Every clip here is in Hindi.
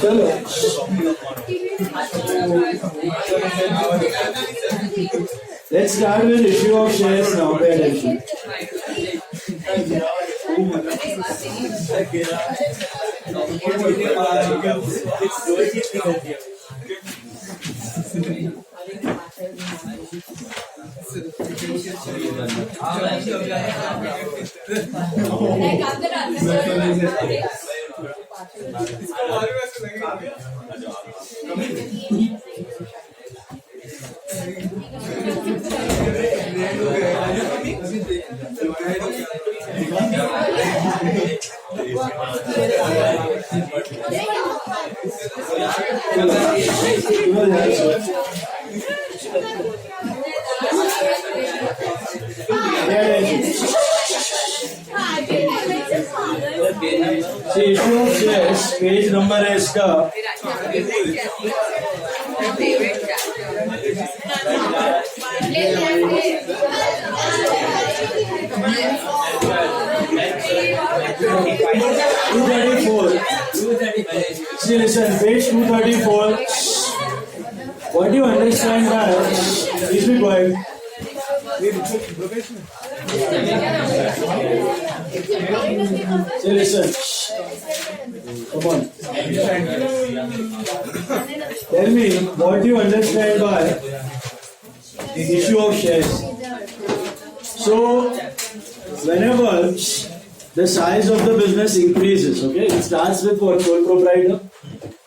चलो let's start with issue of shares now. Pay attention. See, issue of shares, page number है इसका 234. See, listen, page 234. What do you understand by? Please be quiet. See, listen. Come on. Tell me, what do you understand by the issue of shares? So, whenever the size of the business increases, okay, it starts with what? Sole proprietor.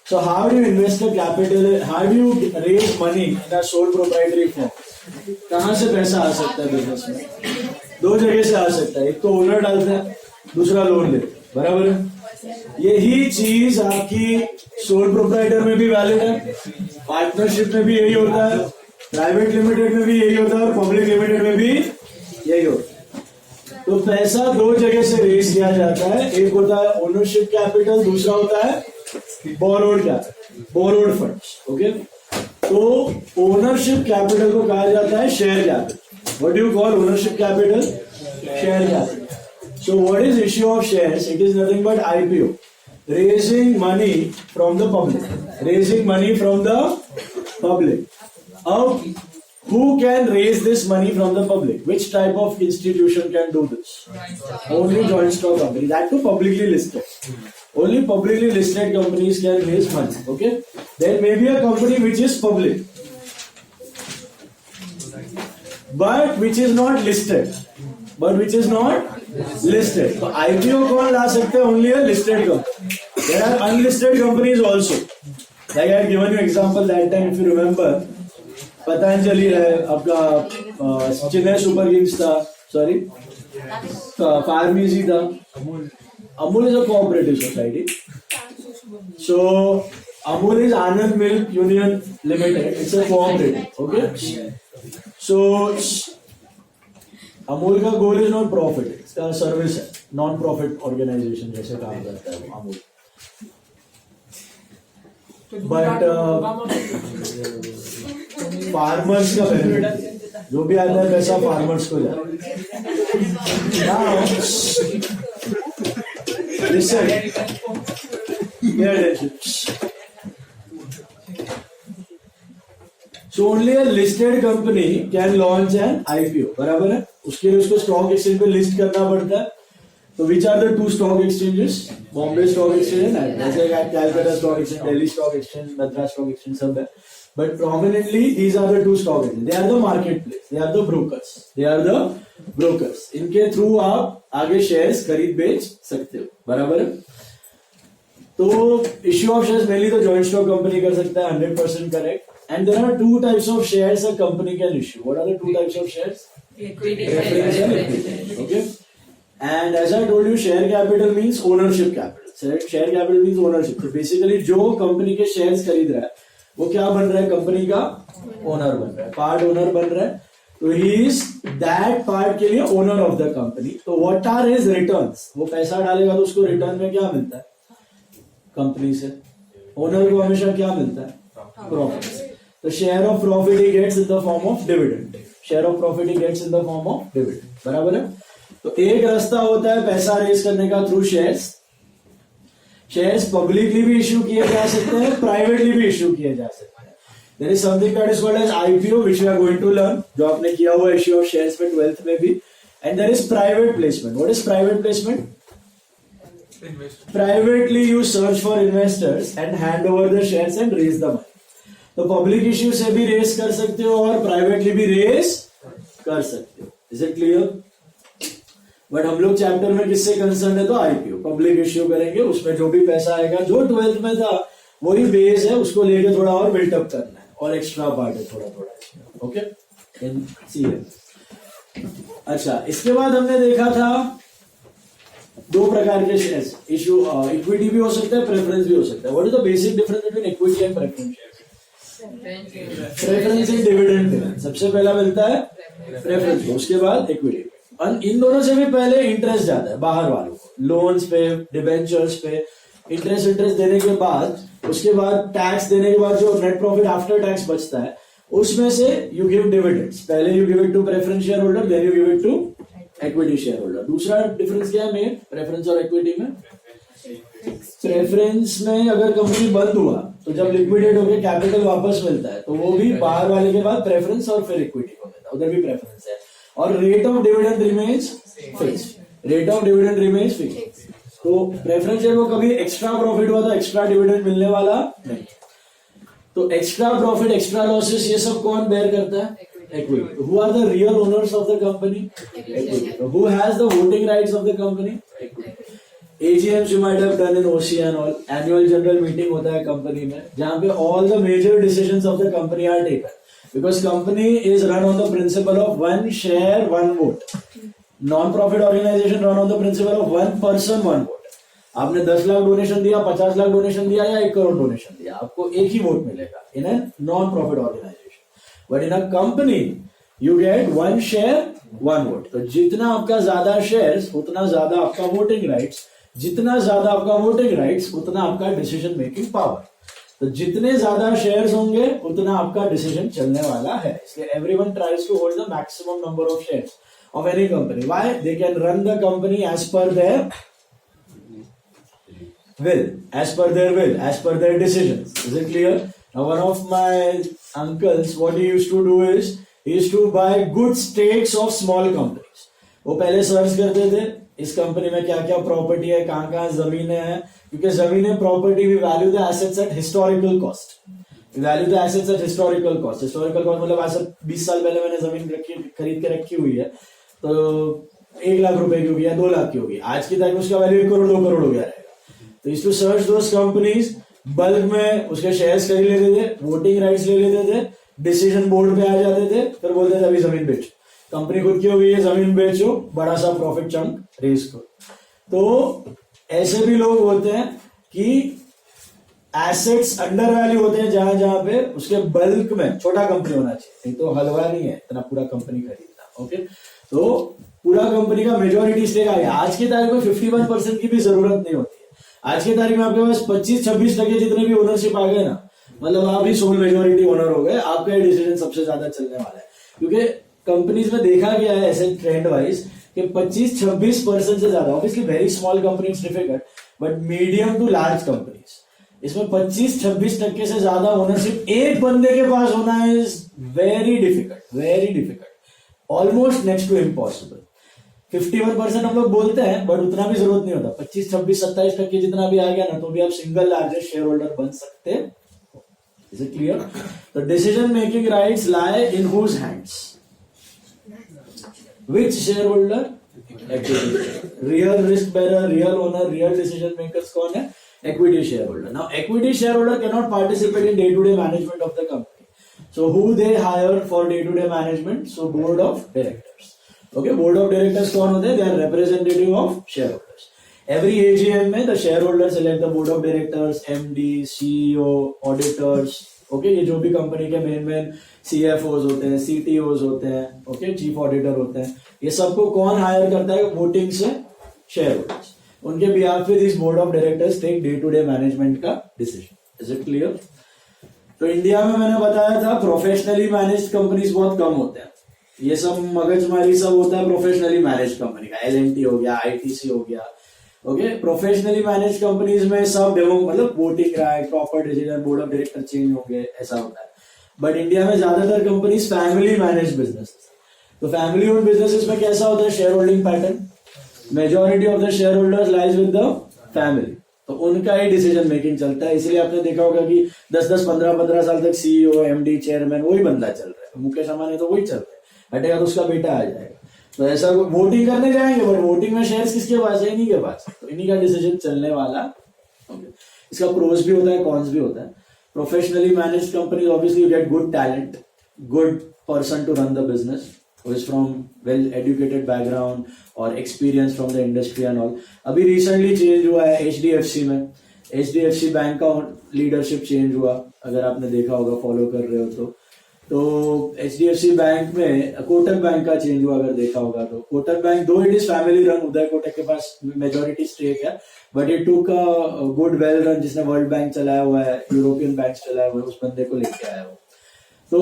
So, how do you invest the capital? How do you raise money in a sole proprietary firm? कहाँ से पैसा आ सकता है बिजनेस में? दो जगह से आ सकता है. एक तो ओनर डालता है, दूसरा लोन ले. बराबर है? यही चीज आपकी सोल प्रोप्राइटर में भी वैलिड है, पार्टनरशिप में भी यही होता है, प्राइवेट लिमिटेड में भी यही होता है और पब्लिक लिमिटेड में भी यही होता है. तो पैसा दो जगह से रेज किया जाता है. एक होता है ओनरशिप कैपिटल, दूसरा होता है borrowed capital, borrowed funds. Okay, तो ओनरशिप कैपिटल को कहा जाता है share capital. What do you call ownership capital? Share capital. So what is issue of shares? It is nothing but IPO, raising money from the public. Raising money from the public. Now, who can raise this money from the public? Which type of institution can do this? Only joint stock company. That too publicly listed. Only publicly listed companies can raise money. Okay. There may be a company which is public, but which is not listed. So IPO कौन ला सकते हैं? Only a listed company. There are unlisted companies also. Like I had given you example that time, if you remember, Patanjali है, आपका चेन्नई सुपर किंग्स था, sorry, फार्मेसी था. Amul is a cooperative society. So Amul is Anand Milk Union Limited. It's a cooperative. Okay. So Amul का गोल इज नॉट प्रॉफिट, इसका सर्विस है, नॉन प्रॉफिट ऑर्गेनाइजेशन जैसे काम करता है अमूल. बट फार्मर्स का बेनिफिट, जो भी आता है पैसा फार्मर्स को जाता है. So only a listed company can launch an IPO. बराबर है? उसके लिए उसको स्टॉक एक्सचेंज पे लिस्ट करना पड़ता है. तो which are the two stock exchanges? Bombay Stock Exchange and Calcutta Stock Exchange, Delhi Stock Exchange, Madras Stock Exchange, सब है. But prominently these are the two stock exchanges. They are the marketplace. They are the brokers. इनके थ्रू आप आगे शेयर्स खरीद बेच सकते हो. बराबर है? तो इश्यू ऑफ शेयर्स मेनली तो जॉइंट स्टॉक कंपनी कर सकता है. 100% correct. And there are two types of shares a company can issue. What are the two types of shares? Preference and equity. Okay. And as I told you, share capital means ownership capital. Share capital means ownership. So basically, जो कंपनी के शेयर्स खरीद रहा है, वो क्या बन रहा है? कंपनी का ओनर बन रहा है, पार्ट ओनर बन रहा है. तो he is that part के लिए ओनर ऑफ द कंपनी. तो what are his returns? वो पैसा डालेगा तो उसको रिटर्न में क्या मिलता है? कंपनी से ओनर को हमेशा क्या मिलता है? Profit. The share of profit he gets in the form of dividend. बराबर है? तो एक रास्ता होता है पैसा रेज करने का थ्रू शेयर्स. शेयर्स पब्लिकली भी इश्यू किए जा सकते हैं, प्राइवेटली भी इश्यू किए जा सकते हैं. There is something that is called as IPO which we are going to learn, जो आपने किया हुआ इश्यू ऑफ शेयर्स में 12th में भी. And there is private placement. What is private placement? Privately you search for investors and hand over the shares and raise the money. तो पब्लिक इश्यू से भी रेस कर सकते हो और प्राइवेटली भी रेस कर सकते हो. Is it clear? बट हम लोग चैप्टर में किससे कंसर्न है? तो आईपीओ पब्लिक इश्यू करेंगे, उसमें जो भी पैसा आएगा, जो 12th में था वही बेस है, उसको लेके थोड़ा और बिल्टअप करना है और एक्स्ट्रा पार्ट है थोड़ा थोड़ा. ओके. अच्छा, इसके बाद हमने देखा था दो प्रकार के शेयर्स इश्यू. इक्विटी भी हो सकता है, प्रेफरेंस भी हो सकता है. What is the basic difference between equity and preference shares? Preference and dividend pay सबसे पहला मिलता है प्रेफरेंस, उसके बाद इक्विटी. इन दोनों से भी पहले इंटरेस्ट जाता है बाहर वालों को, लोन्स पे, डिबेंचर्स पे. इंटरेस्ट देने के बाद, उसके बाद टैक्स देने के बाद जो नेट प्रॉफिट आफ्टर टैक्स बचता है, उसमें से यू गिव डिविडेंड्स. पहले you give it to preference share holder, then you give it to equity share holder. दूसरा डिफरेंस क्या है मेन प्रेफरेंस और इक्विटी में? प्रेफरेंस में अगर कंपनी बंद हुआ तो जब लिक्विडेट होकर कैपिटल वापस मिलता है तो वो भी बाहर वाले के बाद प्रेफरेंस और फिर इक्विटी को मिलता है, उधर भी प्रेफरेंस है. और rate of dividend remains fixed. Rate of dividend remains fixed. तो प्रेफरेंस शेयर को कभी एक्स्ट्रा प्रॉफिट हुआ तो एक्स्ट्रा डिविडेंड मिलने वाला नहीं. तो एक्स्ट्रा प्रॉफिट, एक्स्ट्रा लॉसेस, ये सब कौन बेयर करता है? Equity. Who are the real owners of the company? Equity. Who has the voting rights of the company? Equity. AGMs you might have done in OC and all. Annual general meeting होता है कंपनी में, जहाँ पे all the major decisions of the company are taken. Because company is run on the principle of one share, one vote. Non-profit organization run on the principle of one person, one vote. आपने 10 लाख डोनेशन दिया, 50 लाख डोनेशन दिया या 1 करोड़ डोनेशन दिया, आपको एक ही वोट मिलेगा in a non-profit organization. But in a company, you get one share, one vote. तो जितना आपका ज्यादा शेयर्स उतना ज्यादा आपका वोटिंग राइट्स, जितना ज्यादा आपका वोटिंग राइट्स उतना आपका डिसीजन मेकिंग पावर. तो जितने ज्यादा शेयर्स होंगे उतना आपका डिसीजन चलने वाला है. इसलिए everyone tries to hold the maximum number of shares of any company. Why? They can run the company as per their will, as per their will, as per their decisions. Is it clear? Now, one of my uncles, what he used to do is, he used to buy good stakes of small companies. वो पहले सर्च करते थे इस कंपनी में क्या क्या प्रॉपर्टी है, कहाँ कहाँ जमीनें हैं, क्योंकि जमीनें, property, we value the assets at historical cost. Value the assets at historical cost. Historical cost मतलब ऐसा 20 साल पहले मैंने जमीन खरीद के रखी हुई है तो 1 लाख रुपए की होगी या 2 लाख की होगी, आज की तारीख में उसका वैल्यू 1 करोड़ 2 करोड़ हो गया रहेगा. तो इस to search those companies, bulk में उसके शेयर्स खरीद लेते थे, वोटिंग राइट्स ले लेते थे, डिसीजन बोर्ड पे आ जाते थे, फिर बोलते थे अभी जमीन बेचो, कंपनी खुद की हो गई है, जमीन बेचो, बड़ा सा प्रॉफिट चंक रेज करो. तो ऐसे भी लोग होते हैं कि एसेट्स अंडर वैल्यू होते हैं जहां जहां पे उसके बल्क में छोटा कंपनी होना चाहिए, नहीं तो हलवा नहीं है इतना पूरा कंपनी खरीदना. ओके, तो पूरा कंपनी का मेजोरिटी स्टेक आ गया. आज की तारीख में 51% की भी जरूरत नहीं होती है. आज की तारीख में आपके पास 25-26% जितने भी ओनरशिप आ गए ना, मतलब आप ही सोल मेजोरिटी ओनर हो गए, आपका डिसीजन सबसे ज्यादा चलने वाला है. क्योंकि कंपनीज में देखा गया है ऐसे ट्रेंड वाइज कि 25-26% से ज्यादा, obviously very small companies difficult, but medium to large companies, इसमें 25-26% से ज्यादा ओनरशिप एक बंदे के पास होना is very difficult, almost next to impossible. 51% हम लोग बोलते हैं बट उतना भी जरूरत नहीं होता. 25-26-27% जितना भी आ गया ना तो भी आप सिंगल लार्जेस्ट शेयर होल्डर बन सकते हैं. Is it clear? The decision making rights lie in whose hands? Which share holder? Real risk bearer, real owner, real decision makers कौन है? equity shareholder. Now equity shareholder cannot participate in day-to-day management of the company. So who they hire for day-to-day management? So board of directors. Okay, board of directors कौन होते हैं? They are representative of shareholders. Every AGM में the shareholders select the board of directors, MD, CEO, auditors. Okay, ये जो भी कंपनी के मेन CFOs होते हैं, CTOs होते हैं, okay, चीफ ऑडिटर होते हैं, ये सबको कौन हायर करता है? वोटिंग से शेयरहोल्डर्स. उनके बिहाफ पे this board of directors take day to day management का डिसीजन. Is it clear? तो इंडिया में मैंने बताया था प्रोफेशनली मैनेज्ड कंपनीज बहुत कम होते हैं. ये सब मगजमारी सब होता है प्रोफेशनली मैनेज कंपनी का. L&T हो गया, ITC हो गया, ओके, प्रोफेशनली मैनेज कंपनीज में सब डेमो मतलब voting right, proper decision, board of director change होंगे, ऐसा होता है। बट इंडिया में ज्यादातर कंपनीज फैमिली मैनेज बिजनेस। तो फैमिली ओन्ड बिजनेसेस में कैसा होता है share holding pattern, majority of the share holders lies with the family, तो उनका ही डिसीजन मेकिंग चलता है। इसलिए आपने देखा होगा कि 10-10, 15-15 साल तक सीईओ, एमडी, चेयरमैन वही बंदा चल रहा है। मुकेश अंबानी तो वही चल रहा है, हटेगा तो उसका बेटा आ जाएगा। तो ऐसा वोटिंग करने जाएंगे, बट वोटिंग में शेयर्स किसके पास है? इन्हीं के पास। तो इन्हीं का डिसीजन चलने वाला। ओके, इसका प्रोस भी होता है, कॉन्स भी होता है। Professionally manage company obviously you get good talent, good person to run the business who is from well educated background और experience from the industry and all। अभी recently change हुआ है HDFC में, HDFC बैंक का लीडरशिप चेंज हुआ, अगर आपने देखा होगा, फॉलो कर रहे हो तो HDFC बैंक में कोटक बैंक का चेंज हुआ, अगर देखा होगा तो। कोटक बैंक दो it is family run, Uday Kotak के पास मेजोरिटी स्टेक है, but it took a good well run, जिसने वर्ल्ड बैंक चलाया हुआ है, यूरोपियन बैंक चलाया हुआ है, उस बंदे को लेके आया हो। तो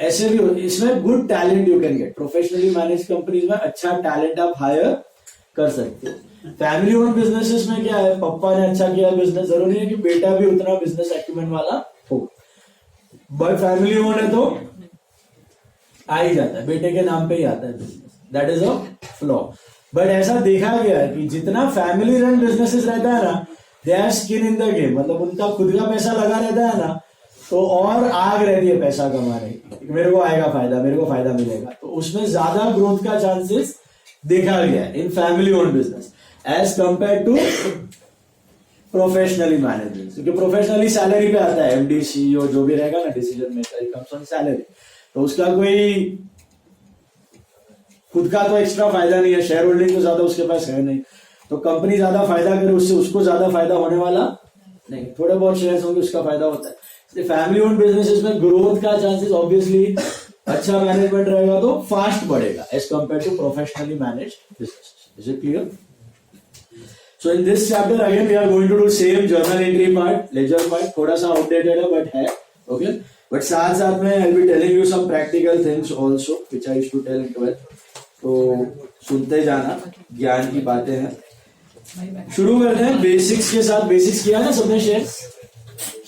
ऐसे भी इसमें good talent you can get. Professionally manage companies में अच्छा टैलेंट आप हायर कर सकते हो। फैमिली ओन बिजनेसेस में क्या है, पापा ने अच्छा किया बिजनेस, जरूरी है कि बेटा भी उतना बिजनेस एक्यूमेंट वाला हो, बट फैमिली ओन है तो आ ही जाता है, बेटे के नाम पे ही आता है business, that is a flaw. But ऐसा देखा गया है कि जितना फैमिली रन बिजनेसेस रहता है ना, they are skin in the game, मतलब उनका खुद का पैसा लगा रहता है ना, तो और आग रहती है पैसा कमाने की, मेरे को आएगा फायदा, मेरे को फायदा मिलेगा, तो उसमें ज्यादा ग्रोथ का चांसेस देखा गया है in family own business as compare to professionally management. क्योंकि प्रोफेशनली सैलरी पे आता है, एमडी, सीईओ जो भी रहेगा ना, decision maker comes on salary, तो उसका कोई खुद का तो एक्स्ट्रा फायदा नहीं है, शेयर होल्डिंग तो ज्यादा उसके पास है नहीं, तो कंपनी ज्यादा फायदा करे उससे उसको ज्यादा फायदा होने वाला नहीं, थोड़े बहुत शेयर्स होंगे उसका फायदा होता है। फैमिली ओन्ड बिजनेसेस में ग्रोथ का चांसेस ऑब्वियसली अच्छा मैनेजमेंट रहेगा तो फास्ट बढ़ेगा as compare to professionally manage business. Is it clear? So in this chapter again we are going to do same journal entry part, ledger part, थोड़ा सा आउटडेटेड है बट है ओके, बट साथ साथ में I will be telling you some practical things also which I used to tell in 12th, तो सुनते जाना, ज्ञान की बातें हैं। शुरू करते हैं बेसिक्स के साथ। बेसिक्स किया ना सबने,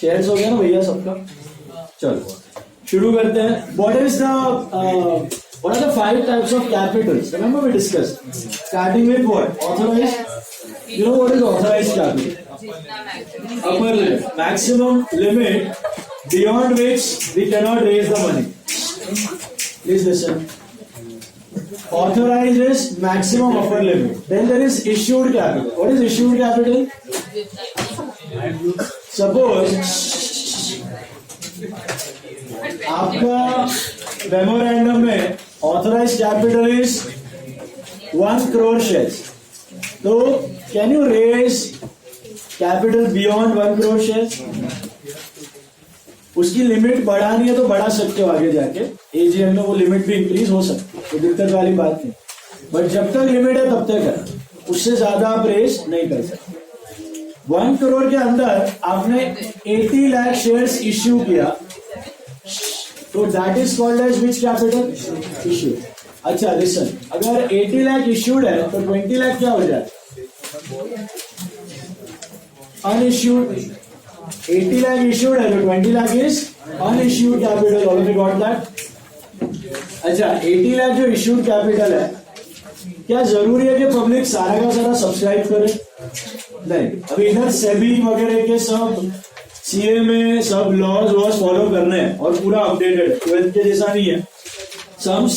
शेयर्स हो गया ना भैया सबका, चलो शुरू करते हैं। What are the 5 types of capitals? Remember we discussed. Starting with what? Authorized. You know what is authorized capital? Upper limit, maximum limit beyond which we cannot raise the money. Please listen. Authorized is maximum upper limit. Then there is issued capital. What is issued capital? Suppose आपका मेमोरेंडम में authorise capital is 1 crore shares, तो can you raise capital beyond 1 crore shares? उसकी लिमिट बढ़ानी है तो बढ़ा सकते हो आगे जाके, एजीएम में वो लिमिट भी इंक्रीज हो सकती है, कोई दिक्कत वाली बात नहीं, बट जब तक लिमिट है तब तक है, उससे ज्यादा आप रेज नहीं कर सकते। 1 crore के अंदर आपने 80 लाख शेयर्स इश्यू किया, तो that is called as which capital? Issue. अच्छा लिसन, अगर 80 लाख इश्यूड है तो 20 लाख क्या हो जाए? अनइश्यूड। 80 लाख इश्यूड है तो 20 lakh is unissued capital. All of you got that? अच्छा 80 लाख जो इश्यूड कैपिटल है, क्या जरूरी है कि पब्लिक सारा का सारा सब्सक्राइब करे? नहीं। अभी इधर सेबी वगैरह के सब सीए में सब लॉज वॉज फॉलो करने हैं और पूरा अपडेटेड है, 12th के जैसा नहीं है, सम्स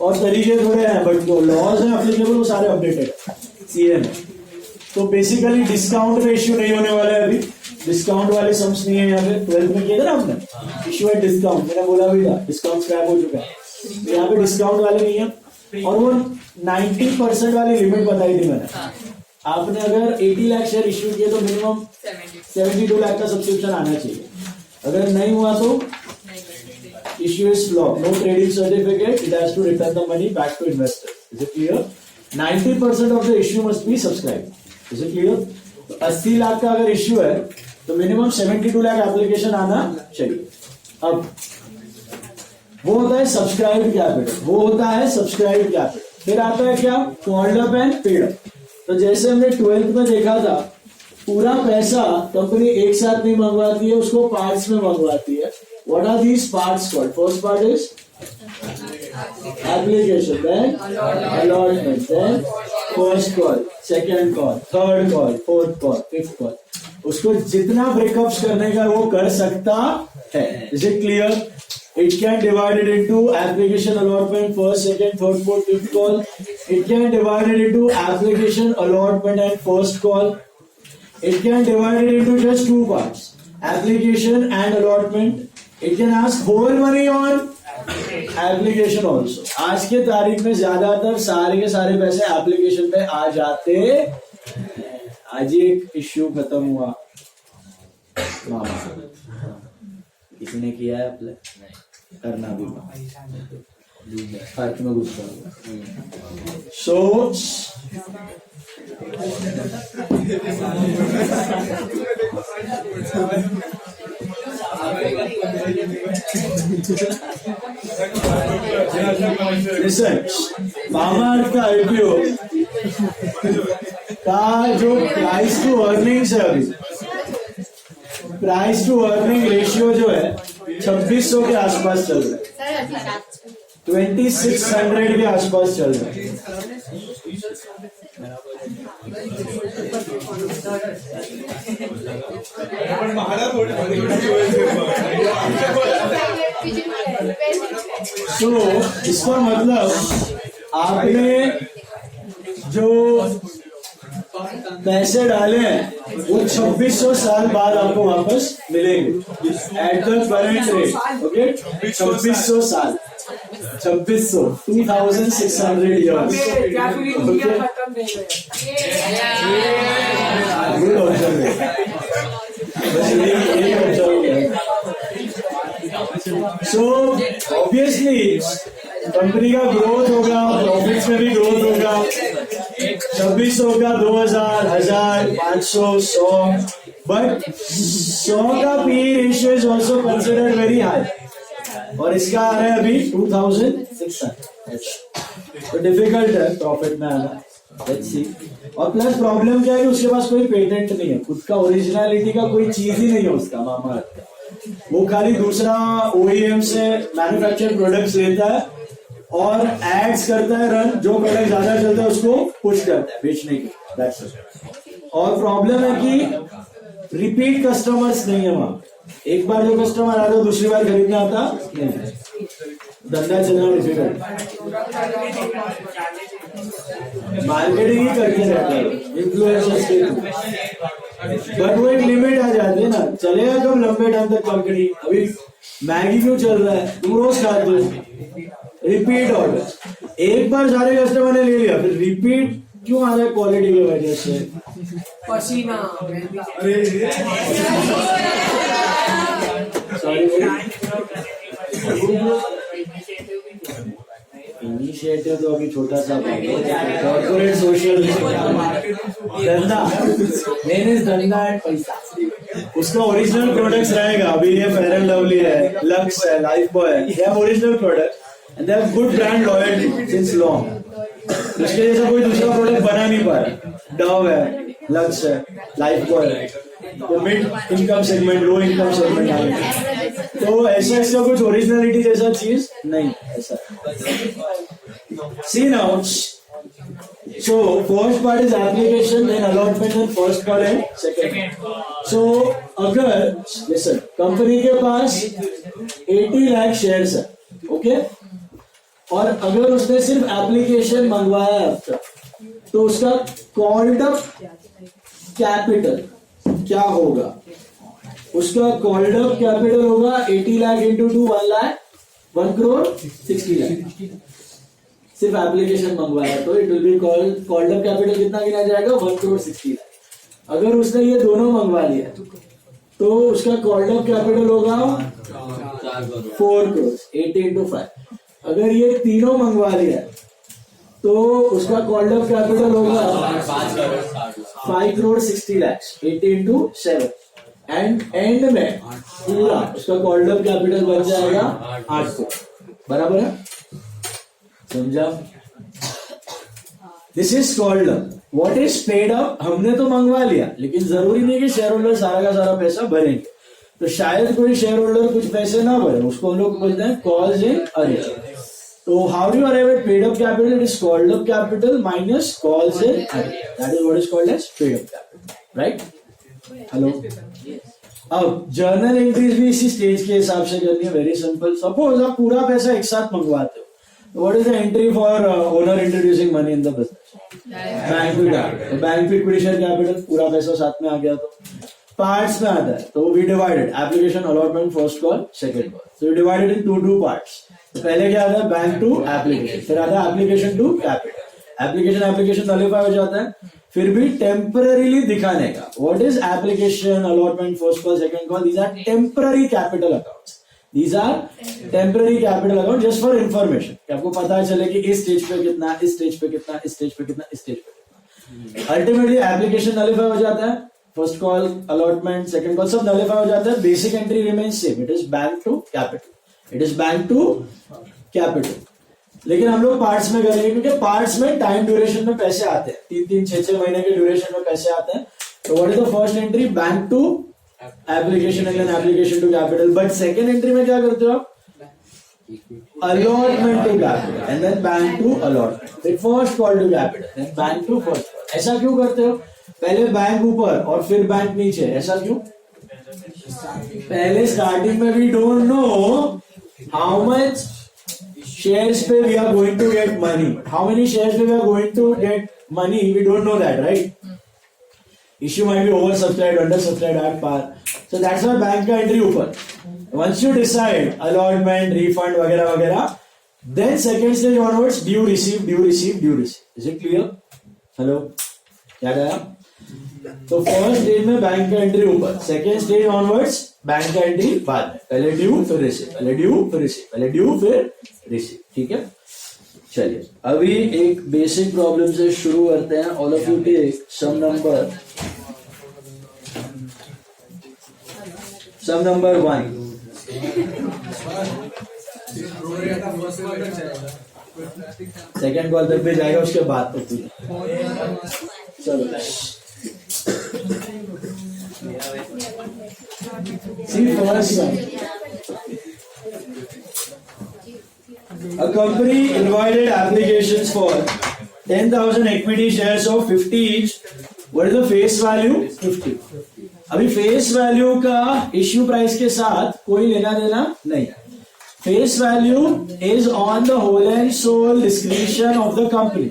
और तरीके थोड़े हैं, बट जो लॉज है एप्लीकेबल वो सारे अपडेटेड है सीए में। तो बेसिकली डिस्काउंट में इश्यू नहीं होने वाला है, अभी डिस्काउंट वाले सम्स नहीं है यहाँ पे। 12th में किया था ना आपने, इश्यू है डिस्काउंट, मैंने बोला भी था डिस्काउंट स्क्रैप हो चुका है, यहाँ पे डिस्काउंट वाले नहीं है। और वो 90% वाली लिमिट बताई थी मैंने, आपने अगर 80 लाख शेयर इश्यू किए तो मिनिमम 72 लाख का सब्सक्रिप्शन आना चाहिए, अगर नहीं हुआ तो issue is flop, no trading certificate, it has to return the money back to investor. Is it clear? 90% of the issue must be subscribe. Is it clear? तो 80 लाख का अगर इश्यू है तो मिनिमम 72 लाख एप्लीकेशन आना चाहिए। अब वो होता है सब्सक्राइब कैपिटल, वो होता है सब्सक्राइब कैपिटल। फिर आता है क्या? Called up and paid up. तो जैसे हमने 12th में देखा था, पूरा पैसा कंपनी एक साथ नहीं मंगवाती है, उसको पार्ट्स में मंगवाती है. What are these parts called? First part is application, then allotment, then first call, second call, third call, fourth call, fifth call. उसको जितना ब्रेकअप्स करने का वो कर सकता है. Is it clear? It can divide it into application allotment, first, second, third, fourth, fifth call. It can divide it into application allotment and first call. It can divide it into just two parts, application and allotment. It can ask whole money on application also. आज के तारीख में ज्यादातर सारे के सारे पैसे एप्लीकेशन पे आ जाते हैं. आज एक इश्यू खत्म हुआ, किसी ने किया है अप्लाई, करना भी फर्क में गुस्सा हुआ. सो Listen, मामाअर्थ का IPO का जो प्राइस टू अर्निंग्स है, अभी प्राइस टू अर्निंग रेशियो जो है 2600 के आसपास चल रहा है, 2600 के आसपास चल रहा है. तो इसका मतलब आपने जो पैसे डाले हैं वो 2600 साल बाद आपको वापस मिलेंगे at the current rate. Okay, 2600 साल, 2600, 2600 years. Good observation. So obviously company का ग्रोथ होगा, प्रॉफिट्स में भी ग्रोथ होगा. 2600 का 2000, 1000, 500, 100, बट 100 का P ratio is also considered very high, और इसका आ रहा है अभी 2600. तो डिफिकल्ट है प्रॉफिट में आना. Let's see. और प्लस प्रॉब्लम क्या है कि उसके पास कोई पेटेंट नहीं है, खुद का ओरिजिनलिटी का कोई चीज ही नहीं है उसका मामाअर्थ का. वो खाली दूसरा OEM से मैन्युफैक्चर प्रोडक्ट्स लेता है और एड्स करता है रन, जो प्रोडक्ट ज्यादा चलता है उसको पुश करता है बेचने की. That's it. और प्रॉब्लम है कि रिपीट कस्टमर्स नहीं है वहां. एक बार जो कस्टमर आता है दूसरी बार खरीदने आता नहीं. धंधा चलना डिफिकल्ट. मार्केटिंग ही करके रहता है इन्फ्लुएंसर्स के थ्रू, बट वो एक लिमिट आ जाती है ना. चलेगा कब लंबे टाइम तक कंपनी. अभी मैगी क्यों चल रहा है, तुम रोज खाते हो, रिपीट ऑर्डर. एक बार सारे कस्टमर ने ले लिया, फिर रिपीट क्यों आ रहा है, क्वालिटी की वजह से. पसीना. इनिशिएटिव तो अभी छोटा सा कॉर्पोरेट सोशल धंधा, मेन धंधा है पैसा. उसका ओरिजिनल प्रोडक्ट्स रहेगा. अभी ये फेयर एंड लवली है, लक्स है, लाइफ बॉय है, they have original product and they have good brand loyalty since long. उसके जैसा कोई दूसरा प्रोडक्ट बना नहीं पा रहा. डव है, लक्स है, लाइफ बॉय है, तो mid income segment, low income segment आए, तो ऐसा इसका कुछ ओरिजिनलिटी जैसा चीज नहीं ऐसा. सी now, so first part is application, then allotment, and first part है second. So अगर listen, कंपनी के पास 80 लाख शेयर्स है, ओके, और अगर उसने सिर्फ एप्लीकेशन मंगवाया है अब तक, तो उसका कॉल्ड अप कैपिटल क्या होगा. उसका कॉल्ड अप कैपिटल होगा 80 लाख इंटू 2, 1 लाख, 1 करोड़ 60 लाख. सिर्फ एप्लीकेशन मंगवाया तो it will be called up capital कितना गिना जाएगा, 1 करोड़ 60 लाख. अगर उसने ये दोनों मंगवा लिया तो उसका कॉल्ड अप कैपिटल होगा 4 करोड़, 80 इंटू 5. अगर ये तीनों मंगवा लिया तो उसका कॉल्ड अप कैपिटल होगा 5 करोड़ 60 लाख, 80 इंटू 7. एंड में पूरा उसका कॉल्ड अप कैपिटल बन जाएगा 8 करोड़. बराबर है, समझा. This is called up. What is paid up? हमने तो मंगवा लिया, लेकिन जरूरी नहीं कि शेयर होल्डर सारा का सारा पैसा भरेंगे. तो शायद कोई शेयर होल्डर कुछ पैसे ना भरे, उसको हम लोग बोलते हैं कॉल्स इन अरेज. तो how do arrive at paid up capital? It is called up capital minus calls in arrears. That is what is called as paid up capital. Right? Hello. अब जर्नल एंट्रीज भी इसी स्टेज के हिसाब से करनी है. Very simple. सपोज आप पूरा पैसा एक साथ मंगवाते हो, what is the entry for owner introducing money in the business? Bank to capital. Bank to equity share capital, पूरा पैसा साथ में आ गया. तो पार्ट्स में आता है, तो we divided application allotment first call second call. So we divided in two parts. तो पहले क्या आता है? बैंक टू एप्लीकेशन, फिर आता है application to capital. Application nullify हो जाता है, फिर भी टेम्पररीली दिखाने का. What is application allotment first call second call? These are temporary capital accounts. These are temporary capital account just for information. कि आपको पता चले कि इस स्टेज पे कितना, इस स्टेज पे कितना, इस स्टेज पे कितना, इस स्टेज पे कितना. अल्टीमेटली एप्लीकेशन नलिफाई हो जाता है, first call allotment second call सब नलिफाई हो जाता है. Basic entry remains same. It is bank to capital. It is bank to capital. लेकिन हम लोग पार्ट्स में करेंगे, क्योंकि पार्ट्स में टाइम ड्यूरेशन में पैसे आते हैं. 3-3, 6-6 महीने के ड्यूरेशन में पैसे आते हैं. तो what is the first entry? Bank to application and application to capital. But second entry में क्या करते हो आप? Allotment to capital and then bank to allotment. फिर first call to capital then bank to first call. ऐसा क्यों करते हो? पहले बैंक ऊपर और फिर बैंक नीचे. ऐसा क्यों? पहले स्टार्टिंग में we don't know how much shares पे we are going to get money. How many shares पे we are going to get money? We don't know that, right? Issue might be oversubscribed, undersubscribed, at par. So that's why bank का entry ऊपर. Once you decide allotment, refund वगैरह वगैरह, then second stage onwards due receive, due receive, due receive. Is it clear? Hello? क्या गया? तो फर्स्ट स्टेज में बैंक का एंट्री ऊपर, सेकेंड स्टेज ऑनवर्ड्स बैंक का एंट्री बाद में. पहले ड्यू फिर रिसीव, पहले ड्यू फिर रिसीव, पहले ड्यू फिर रिसीव. ठीक है. चलिए अभी एक बेसिक प्रॉब्लम से शुरू करते हैं. All of you take some number 1. Second call तक भी जाएगा, उसके बाद तक भी. चलो see first one. A company invited applications for 10,000 equity shares of 50 each. What is the face value? 50. अभी फेस वैल्यू का इश्यू प्राइस के साथ कोई लेना देना नहीं. Face value is on the whole and sole description of the company.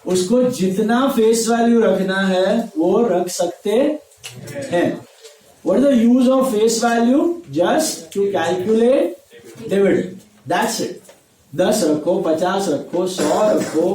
उसको जितना फेस वैल्यू रखना है वो रख सकते हैं. What is the use of face value? Just to calculate dividend. That's it. 10 रखो, 50 रखो, 100 रखो,